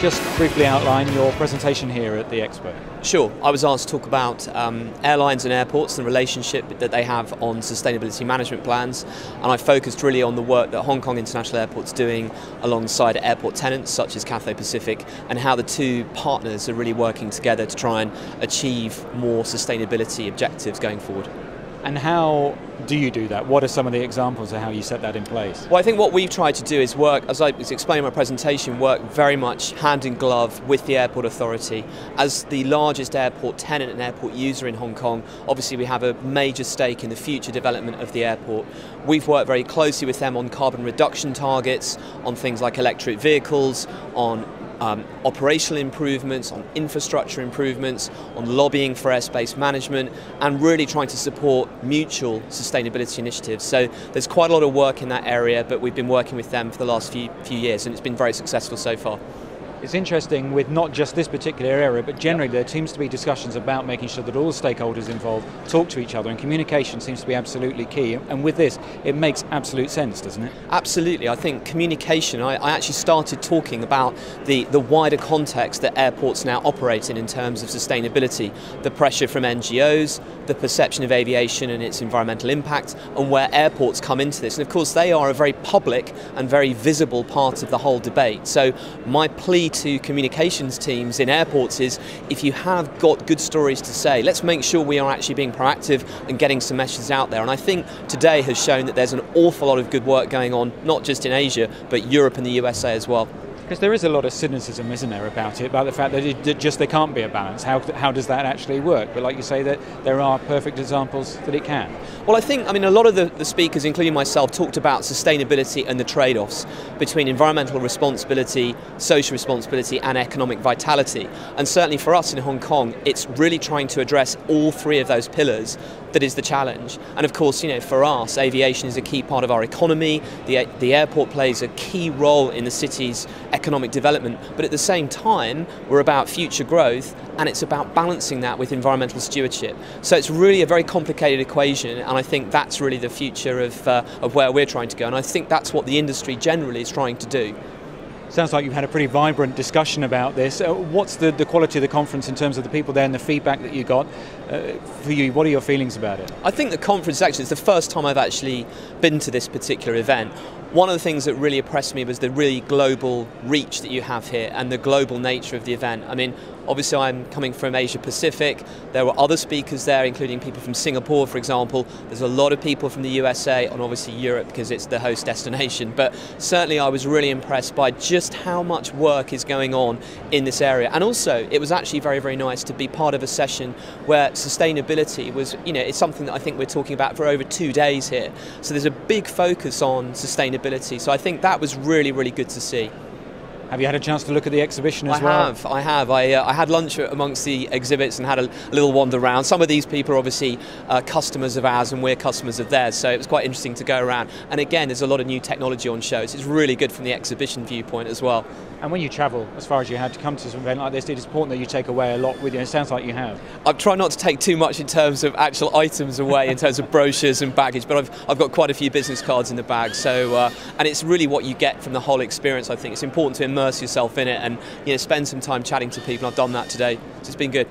just briefly outline your presentation here at the Expo? Sure. I was asked to talk about airlines and airports and the relationship that they have on sustainability management plans, and I focused really on the work that Hong Kong International Airport's doing alongside airport tenants such as Cathay Pacific, and how the two partners are really working together to try and achieve more sustainability objectives going forward. And how do you do that? What are some of the examples of how you set that in place? Well, I think what we've tried to do is work, as I was explaining in my presentation, work very much hand in glove with the airport authority. As the largest airport tenant and airport user in Hong Kong, obviously we have a major stake in the future development of the airport. We've worked very closely with them on carbon reduction targets, on things like electric vehicles, on operational improvements, on infrastructure improvements, on lobbying for airspace management, and really trying to support mutual sustainability initiatives. So there's quite a lot of work in that area, but we've been working with them for the last few years, and it's been very successful so far. It's interesting with not just this particular area, but generally there seems to be discussions about making sure that all stakeholders involved talk to each other, and communication seems to be absolutely key. And with this, it makes absolute sense, doesn't it? Absolutely. I think communication, I actually started talking about the wider context that airports now operate in terms of sustainability, the pressure from NGOs, the perception of aviation and its environmental impact, and where airports come into this. And of course they are a very public and very visible part of the whole debate. So my plea to communications teams in airports is, if you have got good stories to say, let's make sure we are actually being proactive and getting some messages out there. And I think today has shown that there's an awful lot of good work going on, not just in Asia, but Europe and the USA as well. Because there is a lot of cynicism, isn't there, about it, about the fact that there can't be a balance. How does that actually work? But like you say, that there are perfect examples that it can. Well, I mean, a lot of the speakers, including myself, talked about sustainability and the trade-offs between environmental responsibility, social responsibility, and economic vitality. And certainly for us in Hong Kong, it's really trying to address all three of those pillars that is the challenge. And of course, you know, for us, aviation is a key part of our economy. The airport plays a key role in the city's economic development, but at the same time, we're about future growth, and it's about balancing that with environmental stewardship. So it's really a very complicated equation, and I think that's really the future of where we're trying to go, and I think that's what the industry generally is trying to do. Sounds like you've had a pretty vibrant discussion about this. What's the quality of the conference in terms of the people there and the feedback that you got? For you, what are your feelings about it? I think the conference actually is the first time I've actually been to this particular event. One of the things that really impressed me was the really global reach that you have here and the global nature of the event. I mean, obviously I'm coming from Asia Pacific. There were other speakers there, including people from Singapore, for example. There's a lot of people from the USA and obviously Europe because it's the host destination. But certainly I was really impressed by just how much work is going on in this area. And also, it was actually very, very nice to be part of a session where sustainability was, you know, it's something that I think we're talking about for over 2 days here. So there's a big focus on sustainability. So I think that was really, really good to see. Have you had a chance to look at the exhibition as well? I have. I had lunch amongst the exhibits and had a little wander around. Some of these people are obviously customers of ours and we're customers of theirs, so it was quite interesting to go around. And again, there's a lot of new technology on shows. It's really good from the exhibition viewpoint as well. And when you travel as far as you had to come to an event like this, it is important that you take away a lot with you. It sounds like you have. I've tried not to take too much in terms of actual items away, in terms of brochures and baggage, but I've got quite a few business cards in the bag. So, and it's really what you get from the whole experience. I think it's important to immerse yourself in it and, you know, spend some time chatting to people. I've done that today. So it's been good.